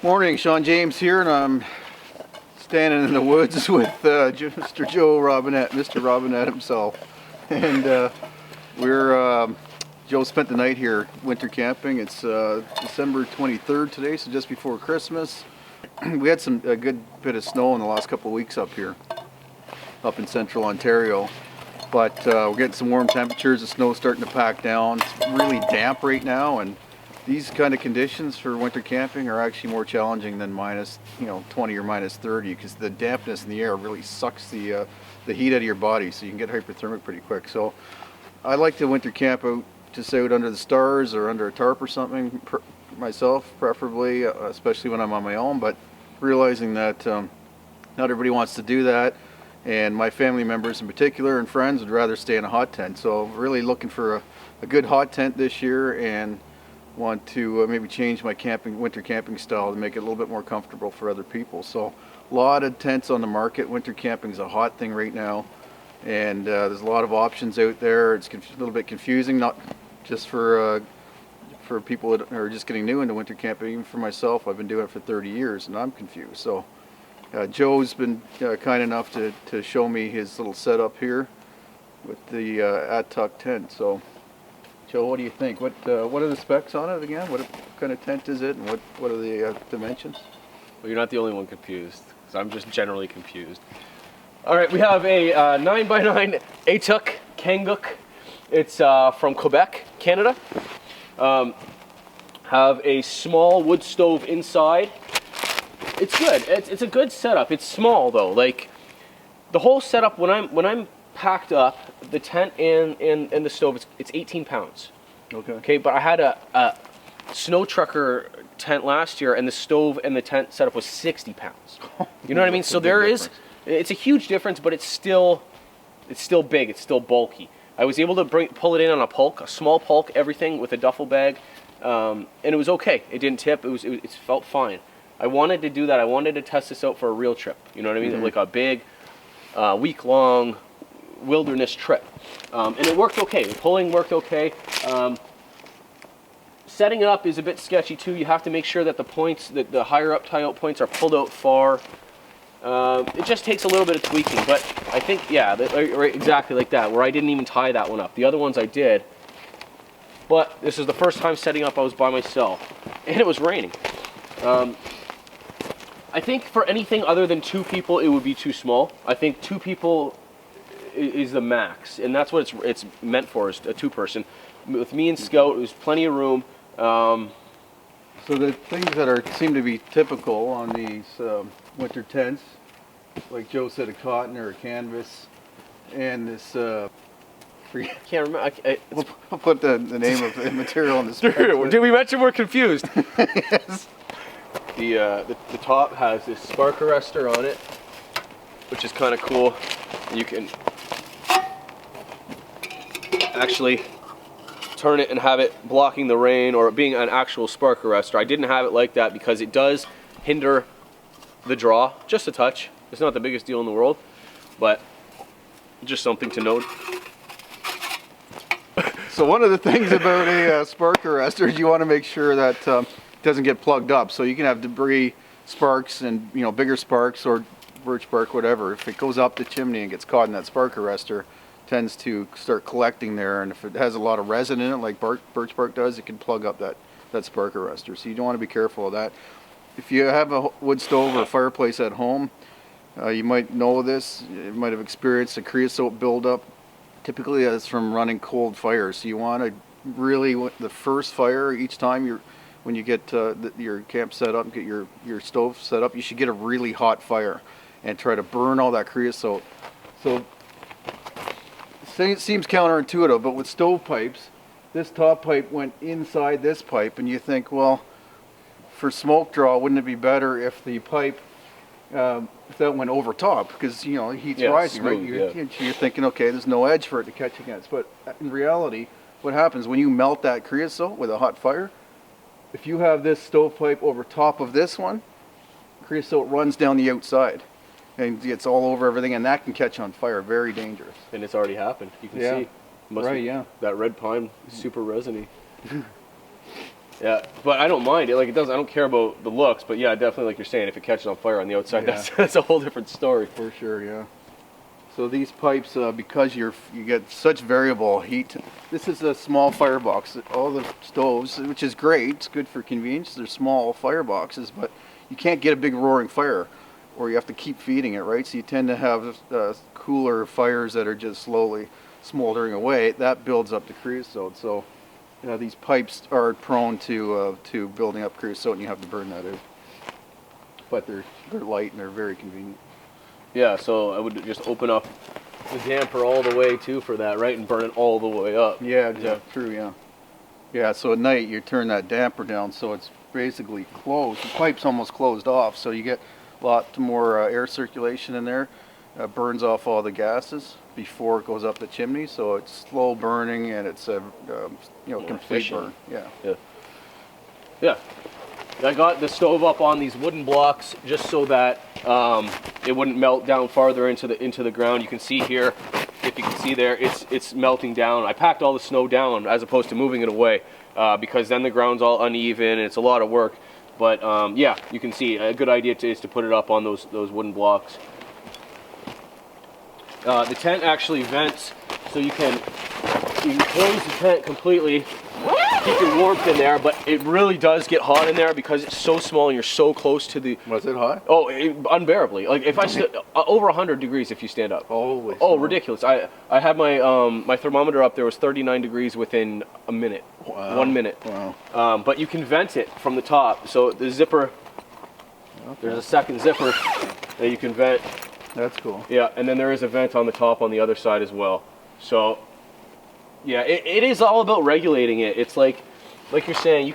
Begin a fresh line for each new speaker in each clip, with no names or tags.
Morning, Sean James here, and I'm standing in the woods with Mr. Joe Robinet, Mr. Robinet himself. And Joe spent the night here winter camping. It's December 23rd today, so just before Christmas. We had a good bit of snow in the last couple of weeks up here, up in central Ontario. But we're getting some warm temperatures, the snow's starting to pack down. It's really damp right now, and these kind of conditions for winter camping are actually more challenging than minus 20 or minus 30, because the dampness in the air really sucks the heat out of your body, so you can get hypothermic pretty quick. So I like to winter camp out, just out under the stars or under a tarp or something, myself preferably, especially when I'm on my own, but realizing that not everybody wants to do that, and my family members in particular and friends would rather stay in a hot tent. So really looking for a good hot tent this year, and want to maybe change my winter camping style to make it a little bit more comfortable for other people. So a lot of tents on the market. Winter camping is a hot thing right now, and there's a lot of options out there. It's a little bit confusing, not just for people that are just getting new into winter camping. Even for myself, I've been doing it for 30 years and I'm confused. So Joe's been kind enough to show me his little setup here with the At-Tuck tent. So Joe, what do you think? What are the specs on it again? What kind of tent is it, and what are the dimensions?
Well, you're not the only one confused, because I'm just generally confused. All right, we have a 9x9 At-Tuck Kanguk. It's from Quebec, Canada. Have a small wood stove inside. It's good. It's a good setup. It's small though. Like the whole setup, when I'm packed up, the tent and the stove, it's 18 pounds. Okay, but I had a snow trucker tent last year, and the stove and the tent setup was 60 pounds. You know what I mean? So it's a huge difference, but it's still big, it's still bulky. I was able to pull it in on a small pulk, everything with a duffel bag, and it was okay. It didn't tip, it felt fine. I wanted to do that. I wanted to test this out for a real trip. You know what I mean? Mm-hmm. Like a big, week-long wilderness trip, and it worked okay. The pulling worked okay. Setting it up is a bit sketchy too. You have to make sure that the points, the higher up tie-out points, are pulled out far. It just takes a little bit of tweaking, but I think, yeah, right, exactly like that, where I didn't even tie that one up. The other ones I did, but this is the first time setting up I was by myself, and it was raining. I think for anything other than 2 people, it would be too small. I think 2 people is the max, and that's what it's meant for, is a 2-person. With me and Scout, there's plenty of room.
So the things that seem to be typical on these winter tents, like Joe said, a cotton or a canvas, and this
Can't remember.
I'll put the name of the material on the spec.
Did we mention we're confused?
Yes.
The top has this spark arrestor on it, which is kind of cool. You can actually turn it and have it blocking the rain, or being an actual spark arrestor. I didn't have it like that because it does hinder the draw just a touch. It's not the biggest deal in the world, but just something to note.
So one of the things about a spark arrestor is you want to make sure that it doesn't get plugged up. So you can have debris, sparks, and bigger sparks or birch bark, whatever. If it goes up the chimney and gets caught in that spark arrestor, tends to start collecting there, and if it has a lot of resin in it, like birch bark does, it can plug up that spark arrestor. So you don't want to be careful of that. If you have a wood stove or a fireplace at home, you might know this. You might have experienced a creosote buildup. Typically that's from running cold fires. So you want to really, the first fire each time when you get your camp set up, get your stove set up, you should get a really hot fire and try to burn all that creosote. So it seems counterintuitive, but with stovepipes, this top pipe went inside this pipe, and you think, well, for smoke draw, wouldn't it be better if the pipe if that went over top, because heat's rising, smooth, right? You're thinking, okay, there's no edge for it to catch against, but in reality, what happens when you melt that creosote with a hot fire? If you have this stovepipe over top of this one, creosote runs down the outside and gets all over everything, and that can catch on fire. Very dangerous.
And it's already happened. You can see.
Right, yeah.
That red pine is super resiny. Yeah, but I don't mind it. Like, it does. I don't care about the looks, but yeah, definitely, like you're saying, if it catches on fire on the outside,
Yeah.
that's a whole different story.
For sure, yeah. So these pipes, because you get such variable heat, this is a small firebox. All the stoves, which is great, it's good for convenience. They're small fireboxes, but you can't get a big roaring fire, or you have to keep feeding it, right? So you tend to have cooler fires that are just slowly smoldering away. That builds up the creosote. So these pipes are prone to building up creosote, and you have to burn that out. But they're light and they're very convenient.
Yeah, so I would just open up the damper all the way too for that, right, and burn it all the way up.
Yeah, exactly. True. Yeah. Yeah. So at night you turn that damper down, so it's basically closed. The pipe's almost closed off, so you get a lot more air circulation in there. Burns off all the gases before it goes up the chimney, so it's slow burning and it's a complete
efficient.
burn. Yeah.
Yeah. Yeah. I got the stove up on these wooden blocks just so that it wouldn't melt down farther into the ground. You can see here, if you can see there, it's melting down. I packed all the snow down as opposed to moving it away because then the ground's all uneven and it's a lot of work. But yeah, you can see a good idea is to put it up on those wooden blocks. The tent actually vents, so you can close the tent completely, keep your warmth in there, but it really does get hot in there because it's so small and you're so close to the...
Was it hot?
Oh, unbearably. Like if I stood over 100 degrees if you stand up.
Holy
Oh, ridiculous. I had my my thermometer up there was 39 degrees within a minute.
Wow.
1 minute.
Wow.
But you can vent it from the top. So the zipper, there's a second zipper that you can vent.
That's cool.
Yeah, and then there is a vent on the top on the other side as well. So yeah, it is all about regulating it. It's like you're saying,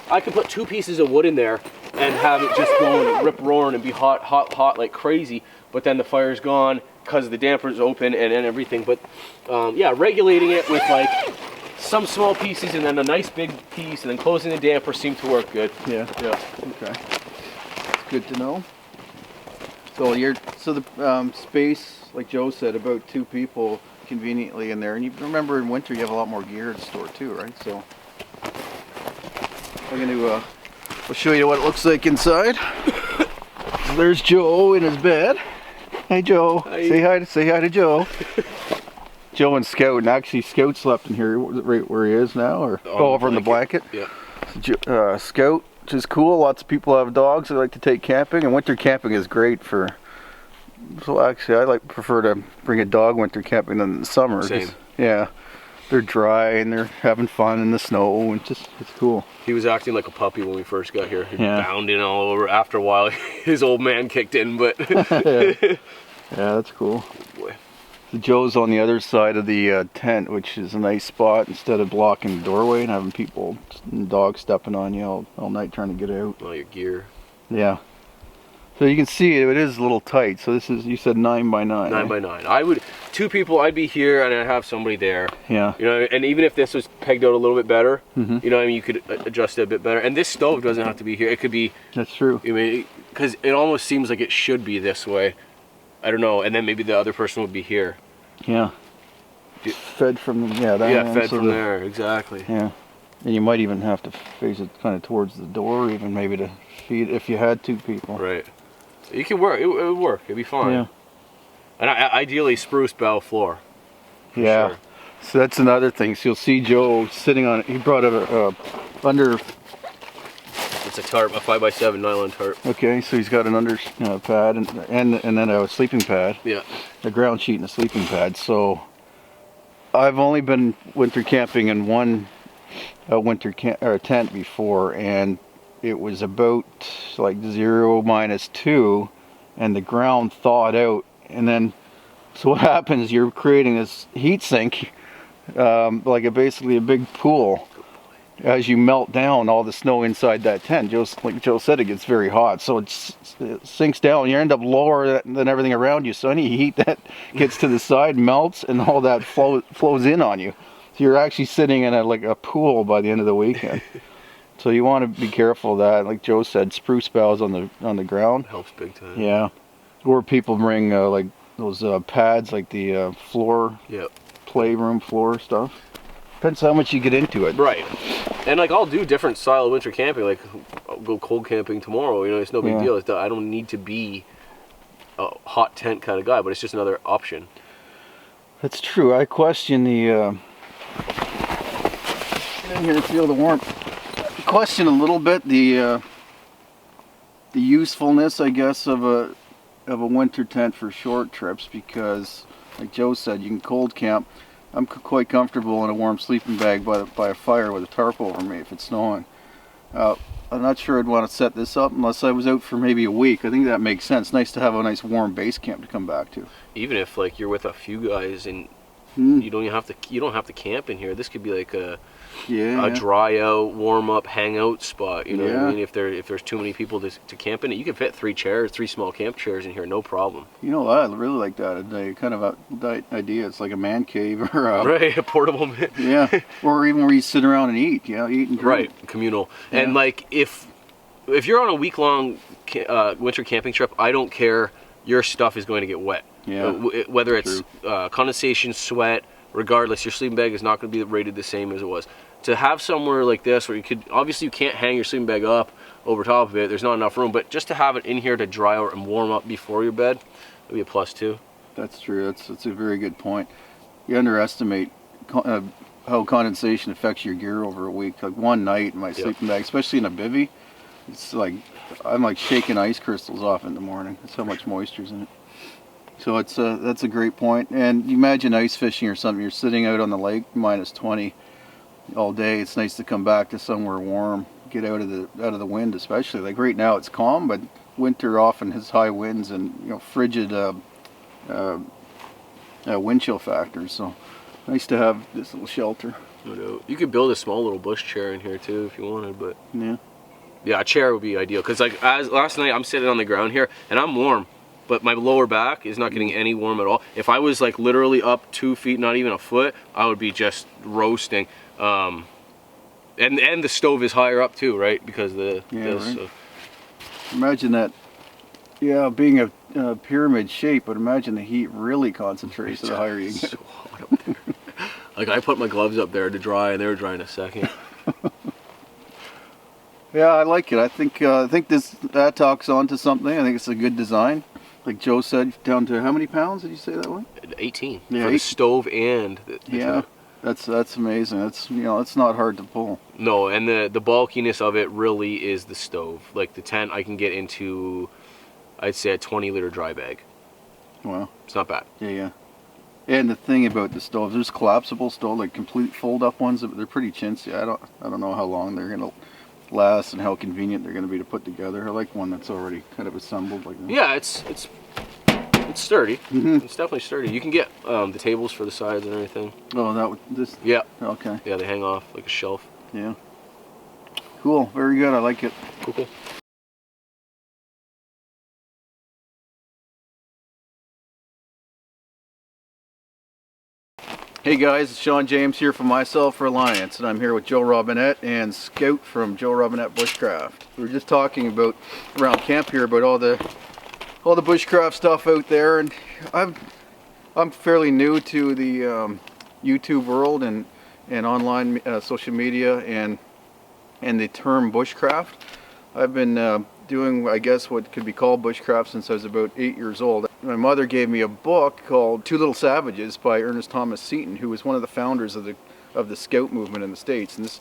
I could put 2 pieces of wood in there and have it just go and rip roaring and be hot like crazy, but then the fire's gone because the damper's open and everything. But yeah, regulating it with like some small pieces and then a nice big piece and then closing the damper seemed to work good.
Yeah.
Yeah.
Okay. Good to know. So the space, like Joe said, about 2 people conveniently in there, and you remember in winter you have a lot more gear to store too, right? So I'm going to we'll show you what it looks like inside. So there's Joe in his bed. Hey Joe.
Hi.
Say hi to Joe. Joe and Scout, and actually Scout slept in here right where he is now, or over in the blanket.
Yeah.
Scout, which is cool. Lots of people have dogs. They like to take camping, and winter camping is great for. So actually, I prefer to bring a dog winter camping than in the summer.
Same.
Yeah, they're dry and they're having fun in the snow, and it's cool.
He was acting like a puppy when we first got here. He'd
Yeah.
bounding all over. After a while, his old man kicked in, but
Yeah, that's cool.
boy.
So Joe's on the other side of the tent, which is a nice spot instead of blocking the doorway and having people and dogs stepping on you all night trying to get out.
All your gear.
Yeah. So you can see it is a little tight. So this is, you said 9 by 9.
9 by 9. I would 2 people. I'd be here and I'd have somebody there.
Yeah.
You know, and even if this was pegged out a little bit better,
Mhm.
you know, what I mean, you could adjust it a bit better. And this stove doesn't have to be here. It could be.
That's true.
I mean, because it almost seems like it should be this way. I don't know. And then maybe the other person would be here.
Yeah. Fed from that end,
fed
so
from there. Exactly.
Yeah. And you might even have to face it kind of towards the door, even maybe to feed if you had 2 people.
Right. You can work. It would work. It'd be fine.
Yeah.
And ideally, spruce bough floor.
Yeah.
Sure.
So that's another thing. So you'll see Joe sitting on. He brought a under.
It's a tarp, a 5x7 nylon tarp.
Okay, so he's got an under pad and then a sleeping pad.
Yeah.
A ground sheet and a sleeping pad. So I've only been winter camping in one tent before, and it was about like 0 - 2, and the ground thawed out. And then, so what happens? You're creating this heat sink, like basically a big pool. As you melt down all the snow inside that tent, like Joe said, it gets very hot, so it sinks down. You end up lower than everything around you. So any heat that gets to the side melts, and all that flows in on you. So you're actually sitting in like a pool by the end of the weekend. So you want to be careful of that. Like Joe said, spruce boughs on the ground
Helps big time.
Yeah, or people bring like those pads, like the floor,
Yep.
playroom floor stuff. Depends how much you get into it.
Right. And like I'll do different style of winter camping. Like I'll go cold camping tomorrow. You know, it's no big deal. I don't need to be a hot tent kind of guy, but it's just another option.
That's true. I question the. Get in here and feel the warmth. Question a little bit the usefulness, I guess, of a winter tent for short trips, because, like Joe said, you can cold camp. I'm quite comfortable in a warm sleeping bag by a fire with a tarp over me if it's snowing. I'm not sure I'd want to set this up unless I was out for maybe a week. I think that makes sense. Nice to have a nice warm base camp to come back to.
Even if like you're with a few guys and you don't have to camp in here. This could be like a dry out, warm up, hangout spot. You know what I mean? If there's too many people to camp in it, you can fit 3 small camp chairs in here, no problem.
You know, I really like that kind of idea. It's like a man cave or
a portable man.
Yeah, or even where you sit around and eat. Eat and drink.
Right, communal. Yeah. And like if you're on a week-long winter camping trip, I don't care. Your stuff is going to get wet.
Yeah.
Whether it's condensation, sweat, regardless, your sleeping bag is not going to be rated the same as it was. To have somewhere like this where you can't hang your sleeping bag up over top of it, there's not enough room, but just to have it in here to dry out and warm up before your bed would be a plus too. That's true. That's a very good point. You underestimate how condensation affects your gear over a week. Like one night in my sleeping bag, especially in a bivvy, it's like I'm like shaking ice crystals off in the morning. That's how much moisture's in it. So that's a great point. And you imagine ice fishing or something. You're sitting out on the lake, -20 all day. It's nice to come back to somewhere warm, get out of the wind, especially. Like right now, it's calm, but winter often has high winds and frigid wind chill factors. So nice to have this little shelter. No doubt. You could build a small little bush chair in here too if you wanted, but yeah, a chair would be ideal. Because like last night, I'm sitting on the ground here and I'm warm, but my lower back is not getting any warm at all. If I was like literally up 2 feet, not even a foot, I would be just roasting. And the stove is higher up too, right? Because imagine that. Yeah, being a pyramid shape, but imagine the heat really concentrates the higher you get. So hot up there. Like I put my gloves up there to dry, and they were dry in a second. Yeah, I like it. I think that talks on to something. I think it's a good design. Like Joe said, down to how many pounds did you say that one? 18. Yeah, for the stove and the tent. That's amazing. That's it's not hard to pull. No, and the bulkiness of it really is the stove. Like the tent, I can get into, I'd say, a 20-liter dry bag. Wow, it's not bad. Yeah. And the thing about the stoves, there's collapsible stove, like complete fold-up ones. They're pretty chintzy. I don't know how long they're gonna last and how convenient they're gonna be to put together. I like one that's already kind of assembled like that. Yeah, it's sturdy. It's definitely sturdy. You can get the tables for the sides and everything. Oh, this? Yeah. Okay. Yeah, they hang off like a shelf. Yeah. Cool. Very good. I like it. Cool. Hey guys, it's Sean James here from myself, Reliance, and I'm here with Joe Robinet and Scout from Joe Robinet Bushcraft. We were just talking about around camp here about all the bushcraft stuff out there, and I'm fairly new to the YouTube world and online social media and the term bushcraft. I've been doing, I guess, what could be called bushcraft since I was about 8 years old. My mother gave me a book called Two Little Savages by Ernest Thomas Seton, who was one of the founders of the Scout movement in the States. And this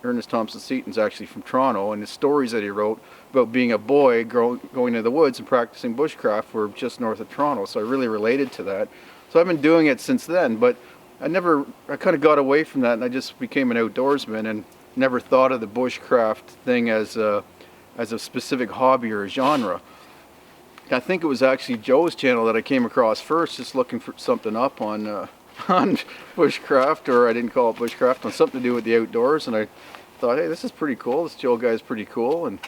Ernest Thomas Seton's actually from Toronto, and the stories that he wrote about being a boy going into the woods and practicing bushcraft were just north of Toronto, so I really related to that. So I've been doing it since then, but I kind of got away from that, and I just became an outdoorsman and never thought of the bushcraft thing as a specific hobby or a genre. I think it was actually Joe's channel that I came across first, just looking for something up on bushcraft, or I didn't call it bushcraft, on something to do with the outdoors, and I thought, hey, this is pretty cool. This Joe guy's pretty cool, and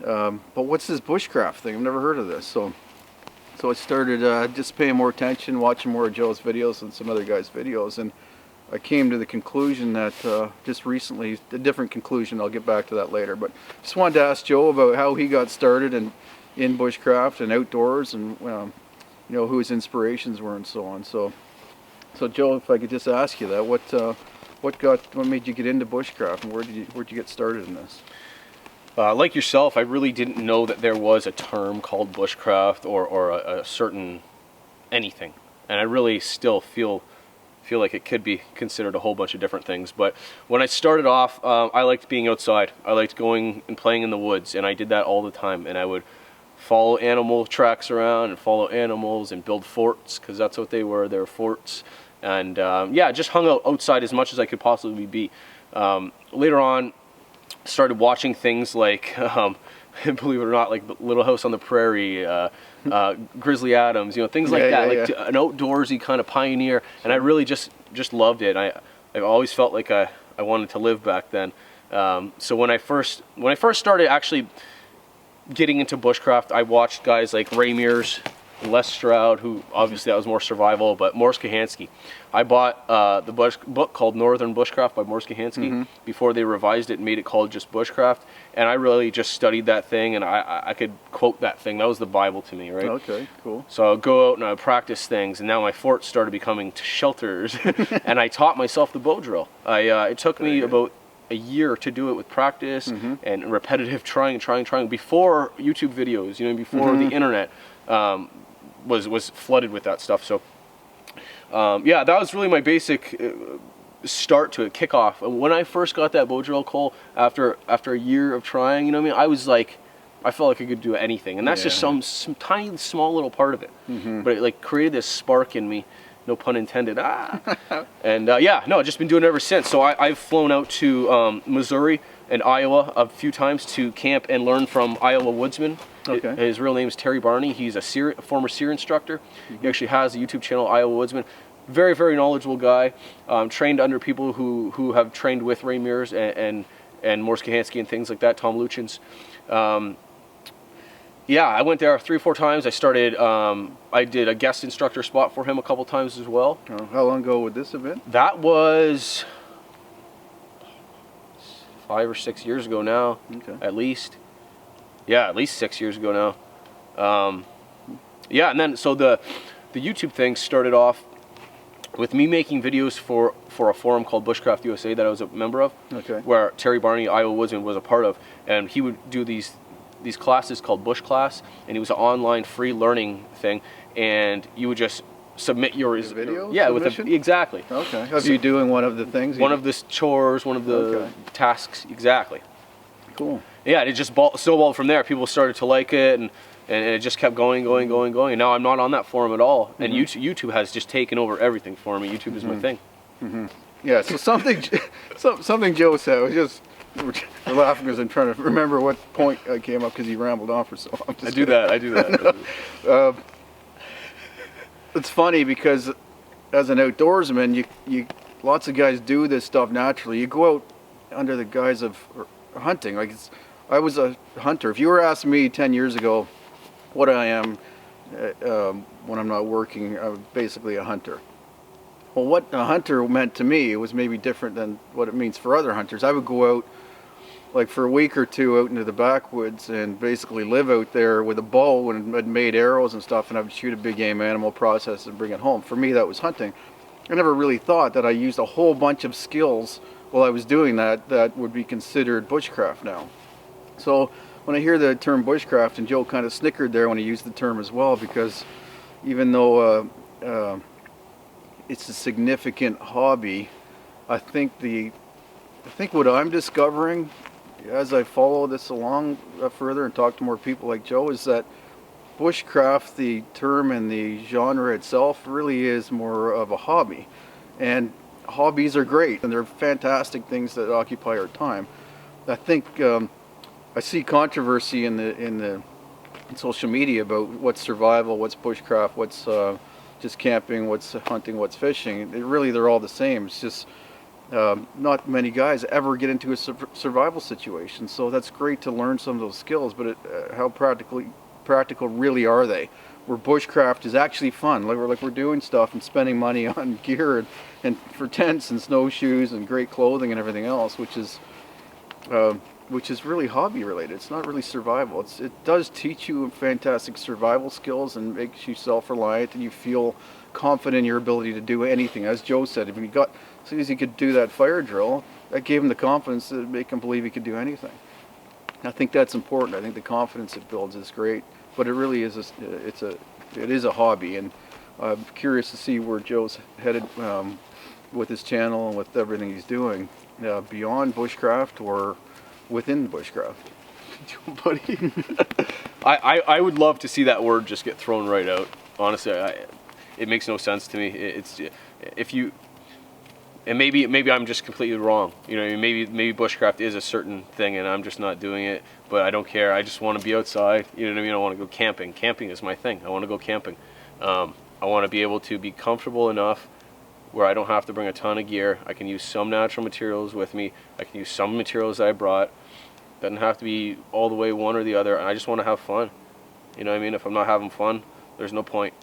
but what's this bushcraft thing? I've never heard of this. So I started just paying more attention, watching more of Joe's videos and some other guys' videos, and I came to the conclusion that just recently, a different conclusion, I'll get back to that later, but just wanted to ask Joe about how he got started in bushcraft and outdoors, and who his inspirations were and so on. So Joe, if I could just ask you that,
what made you get into bushcraft, and where'd you get started in this?
Like yourself, I really didn't know that there was a term called bushcraft or a certain anything, and I really still feel like it could be considered a whole bunch of different things. But when I started off, I liked being outside. I liked going and playing in the woods, and I did that all the time. And I would follow animal tracks around and follow animals and build forts, because that's what they were. They were forts. And yeah, just hung out outside as much as I could possibly be. Later on, started watching things like, believe it or not, like Little House on the Prairie, Grizzly Adams, you know, things like that, like an outdoorsy kind of pioneer, and I really just loved it. I've always felt like I wanted to live back then. So when I first started actually getting into bushcraft, I watched guys like Ray Mears, Les Stroud, who obviously that was more survival, but Morris Kahansky. I bought the book called Northern Bushcraft by Morris Kahansky before they revised it and made it called just Bushcraft, and I really just studied that thing, and I could quote that thing. That was the Bible to me, right?
Okay, cool.
So I'd go out and I'd practice things, and now my forts started becoming shelters, and I taught myself the bow drill. It took me about a year to do it with practice and repetitive trying before YouTube videos, you know, before the internet was flooded with that stuff. So yeah, that was really my basic start to it, kickoff. When I first got that bow drill, Cole, after a year of trying, you know what I mean, I was like, I felt like I could do anything, and that's just some tiny small little part of it, but it like created this spark in me, no pun intended. And yeah, no, I've just been doing it ever since. So I've flown out to Missouri and Iowa a few times to camp and learn from Iowa woodsmen.
Okay.
His real name is Terry Barney. He's a former SEER instructor. He actually has a YouTube channel, Iowa Woodsman. Very, very knowledgeable guy. Trained under people who have trained with Ray Mears and Morris Kahansky and things like that, Tom Luchins. Yeah, I went there 3 or 4 times. I started, I did a guest instructor spot for him a couple times as well.
How long ago would this have been?
That was 5 or 6 years ago now, at least. Yeah, at least 6 years ago now. Yeah, and then so the YouTube thing started off with me making videos for a forum called Bushcraft USA that I was a member of, where Terry Barney, Iowa Woodsman, was a part of, and he would do these classes called Bush Class, and it was an online free learning thing, and you would just submit your
video,
exactly.
Okay. Of you doing one of the things?
One of the chores, one of the tasks, exactly.
Cool.
Yeah, it just snowballed from there. People started to like it, and it just kept going. Now I'm not on that forum at all, and YouTube has just taken over everything for me. YouTube is my thing.
Yeah. So something Joe said was just. We're laughing because I'm trying to remember what point I came up because he rambled on for so long.
I do that.
It's funny because as an outdoorsman, you lots of guys do this stuff naturally. You go out under the guise of hunting. Like I was a hunter. If you were asking me 10 years ago what I am when I'm not working, I'm basically a hunter. Well, what a hunter meant to me was maybe different than what it means for other hunters. I would go out like for a week or two out into the backwoods and basically live out there with a bow and I'd made arrows and stuff, and I would shoot a big game animal, process and bring it home. For me, that was hunting. I never really thought that I used a whole bunch of skills while I was doing that would be considered bushcraft now. So when I hear the term bushcraft, and Joe kind of snickered there when he used the term as well, because even though it's a significant hobby, I think what I'm discovering as I follow this along further and talk to more people like Joe is that bushcraft, the term and the genre itself, really is more of a hobby. And hobbies are great and they're fantastic things that occupy our time. I think I see controversy in social media about what's survival, what's bushcraft, what's just camping, what's hunting, what's fishing. They're all the same. It's just not many guys ever get into a survival situation, so that's great to learn some of those skills, but how practical really are they? Where bushcraft is actually fun, like we're doing stuff and spending money on gear and for tents and snowshoes and great clothing and everything else, which is which is really hobby related. It's not really survival. It does teach you fantastic survival skills and makes you self-reliant, and you feel confident in your ability to do anything. As Joe said, if he got, as soon as he could do that fire drill, that gave him the confidence to make him believe he could do anything. I think that's important. I think the confidence it builds is great, but it really is it is a hobby, and I'm curious to see where Joe's headed with his channel and with everything he's doing beyond bushcraft or within bushcraft.
Buddy, I would love to see that word just get thrown right out. Honestly, it makes no sense to me. It's if you, and maybe I'm just completely wrong. You know, maybe bushcraft is a certain thing, and I'm just not doing it. But I don't care. I just want to be outside. You know what I mean? I want to go camping. Camping is my thing. I want to go camping. I want to be able to be comfortable enough where I don't have to bring a ton of gear. I can use some natural materials with me. I can use some materials that I brought. Doesn't have to be all the way one or the other. And I just want to have fun. You know what I mean? If I'm not having fun, there's no point.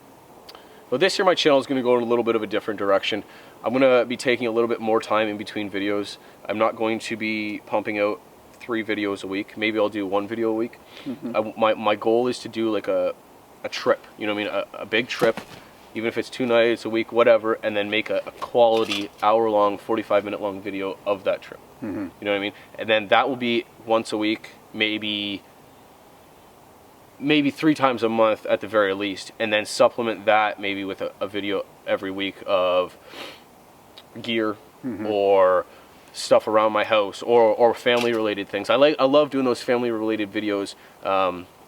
But this year my channel is going to go in a little bit of a different direction. I'm going to be taking a little bit more time in between videos. I'm not going to be pumping out 3 videos a week. Maybe I'll do 1 video a week. My goal is to do like a trip. You know what I mean? A big trip. Even if it's 2 nights a week, whatever, and then make a quality hour-long, 45-minute long video of that trip. You know what I mean? And then that will be once a week, maybe 3 times a month at the very least, and then supplement that maybe with a video every week of gear or stuff around my house or family-related things. I love doing those family-related videos.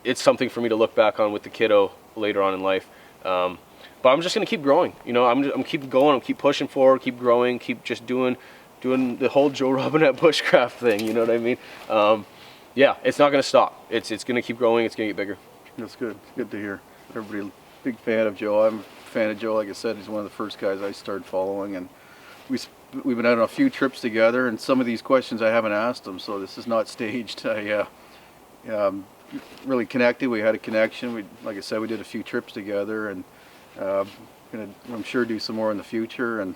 It's something for me to look back on with the kiddo later on in life. But I'm just gonna keep growing, you know. I'm keep going. I'm keep pushing forward, keep growing, keep just doing the whole Joe Robinet bushcraft thing. You know what I mean? Yeah, it's not gonna stop. It's gonna keep growing. It's gonna get bigger.
That's good. It's good to hear. Everybody, big fan of Joe. I'm a fan of Joe. Like I said, he's one of the first guys I started following, and we've been out on a few trips together. And some of these questions I haven't asked him, so this is not staged. I really connected. We had a connection. Like I said, we did a few trips together, and gonna, I'm sure, do some more in the future. And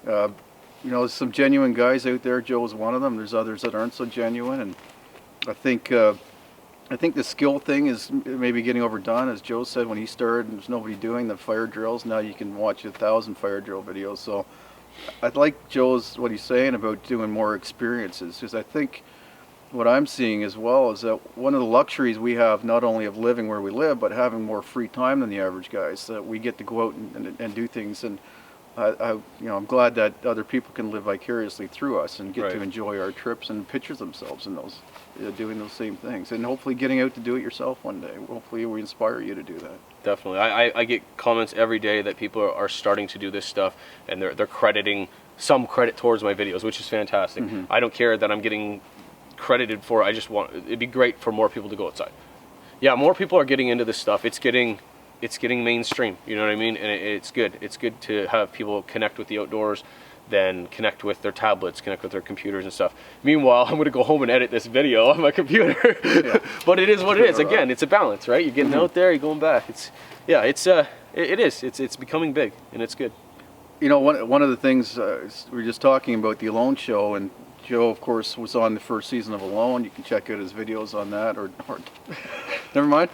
you know, there's some genuine guys out there. Joe's one of them. There's others that aren't so genuine, and I think the skill thing is maybe getting overdone. As Joe said, when he started, there's nobody doing the fire drills. Now you can watch 1,000 fire drill videos. So I'd like what he's saying about doing more experiences, because I think what I'm seeing as well is that one of the luxuries we have, not only of living where we live, but having more free time than the average guys, that we get to go out and do things. And I'm glad that other people can live vicariously through us and get to enjoy our trips and picture themselves in those, doing those same things, and hopefully getting out to do it yourself one day. Hopefully we inspire you to do that. Definitely.
I get comments every day that people are starting to do this stuff, and they're crediting some credit towards my videos, which is fantastic. I don't care that I'm getting credited for. I just want, it'd be great for more people to go outside. Yeah, more people are getting into this stuff. It's getting mainstream, you know what I mean? And it's good. It's good to have people connect with the outdoors, then connect with their tablets, connect with their computers and stuff. Meanwhile, I'm going to go home and edit this video on my computer. But it is what it is. Again, it's a balance, right? You're getting out there, you're going back. It's becoming big, and it's good.
You know, one of the things we were just talking about the Alone show, and Joe, of course, was on the first season of Alone. You can check out his videos on that, or never mind.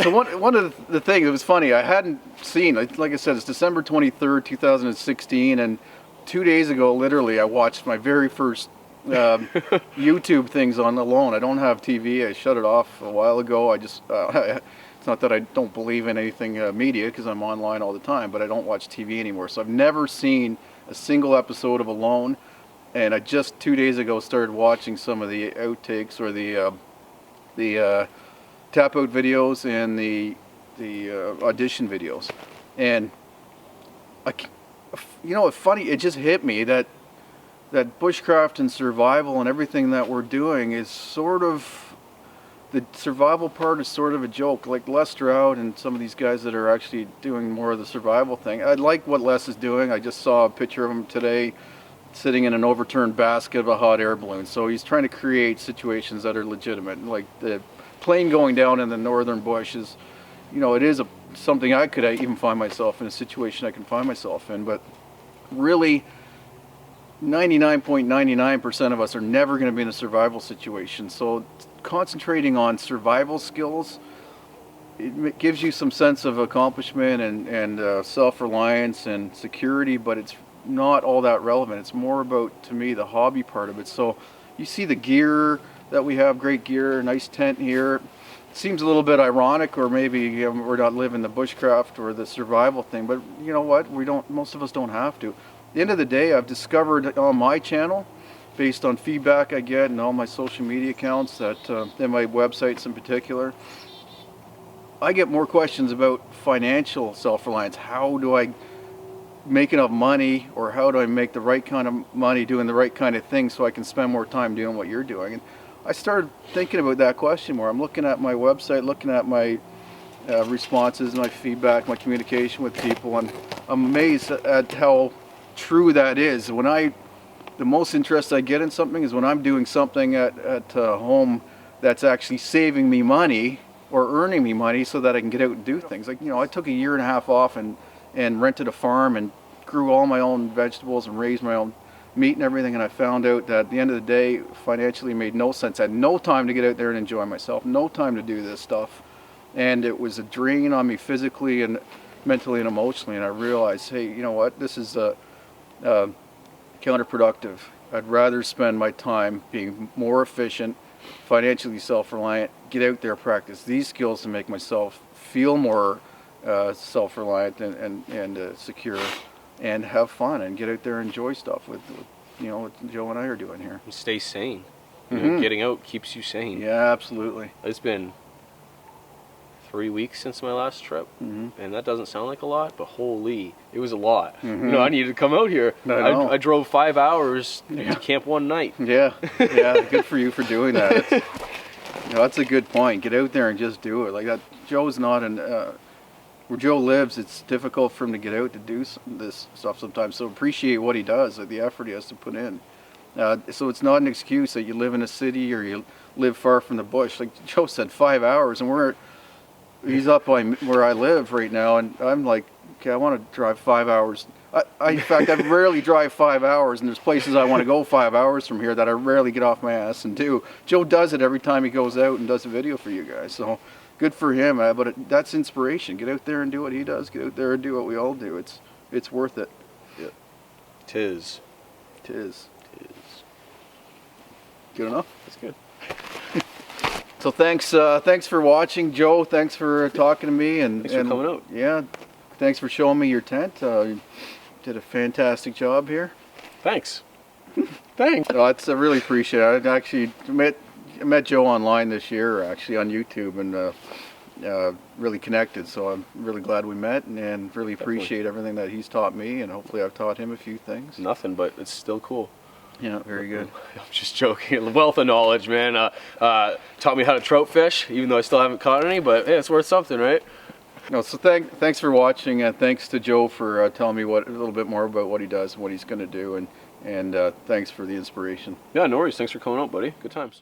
So one of the things, it was funny, I hadn't seen, like I said, it's December 23rd, 2016, and 2 days ago, literally, I watched my very first YouTube things on Alone. I don't have TV. I shut it off a while ago. I just, it's not that I don't believe in anything media, because I'm online all the time, but I don't watch TV anymore. So I've never seen a single episode of Alone. And I just 2 days ago started watching some of the outtakes, or the tap out videos and the audition videos. And you know, it's funny, it just hit me that bushcraft and survival and everything that we're doing is sort of, the survival part is sort of a joke. Like Les Stroud and some of these guys that are actually doing more of the survival thing. I like what Les is doing. I just saw a picture of him today, sitting in an overturned basket of a hot air balloon. So he's trying to create situations that are legitimate. Like the plane going down in the northern bush is, you know, it is something I could even find myself in, a situation I can find myself in. But really, 99.99% of us are never going to be in a survival situation. So concentrating on survival skills, it gives you some sense of accomplishment and self-reliance and security, but it's not all that relevant. It's more about, to me, the hobby part of it. So you see the gear that we have, great gear, nice tent here. It seems a little bit ironic, or maybe we're not living the bushcraft or the survival thing, but you know what? Most of us don't have to. At the end of the day, I've discovered on my channel, based on feedback I get and all my social media accounts, that and my websites in particular, I get more questions about financial self-reliance. How do I make enough money, or how do I make the right kind of money doing the right kind of things so I can spend more time doing what you're doing? And I started thinking about that question more. I'm looking at my website, looking at my responses, my feedback, my communication with people, and I'm amazed at how true that is. The most interest I get in something is when I'm doing something at home that's actually saving me money or earning me money so that I can get out and do things. Like, I took a year and a half off and rented a farm and grew all my own vegetables and raised my own meat and everything, and I found out that at the end of the day, financially made no sense. I had no time to get out there and enjoy myself, no time to do this stuff, and it was a drain on me physically and mentally and emotionally, and I realized, hey, you know what, this is counterproductive. I'd rather spend my time being more efficient, financially self-reliant, get out there, practice these skills to make myself feel more self-reliant and secure, and have fun and get out there and enjoy stuff with what Joe and I are doing here.
And stay sane. Getting out keeps you sane.
Yeah, absolutely.
It's been 3 weeks since my last trip, and that doesn't sound like a lot, but holy, it was a lot. I needed to come out here. I drove 5 hours to camp one night.
Yeah, good for you for doing that. That's a good point. Get out there and just do it. Like that. Joe's not where Joe lives, it's difficult for him to get out to do this stuff sometimes. So appreciate what he does, like the effort he has to put in. So it's not an excuse that you live in a city or you live far from the bush. Like Joe said, 5 hours, and he's up by where I live right now, and I'm like, okay, I want to drive 5 hours. In fact, I rarely drive 5 hours, and there's places I want to go 5 hours from here that I rarely get off my ass and do. Joe does it every time he goes out and does a video for you guys. So good for him, but that's inspiration. Get out there and do what he does. Get out there and do what we all do. It's worth it.
Yeah. Tis.
Good enough?
That's good.
So thanks for watching, Joe. Thanks for talking to me, and
thanks for coming out.
Yeah, thanks for showing me your tent. You did a fantastic job here.
Thanks. Thanks.
I really appreciate it. I actually met Joe online this year, actually on YouTube, and really connected. So I'm really glad we met, and really appreciate everything that he's taught me, and hopefully I've taught him a few things.
Nothing, but it's still cool.
Yeah, very good.
I'm just joking. Wealth of knowledge, man. Taught me how to trout fish, even though I still haven't caught any, but hey, it's worth something, right?
No, so thanks for watching, and thanks to Joe for telling me a little bit more about what he does and what he's going to do, and thanks for the inspiration.
Yeah, no worries. Thanks for coming out, buddy. Good times.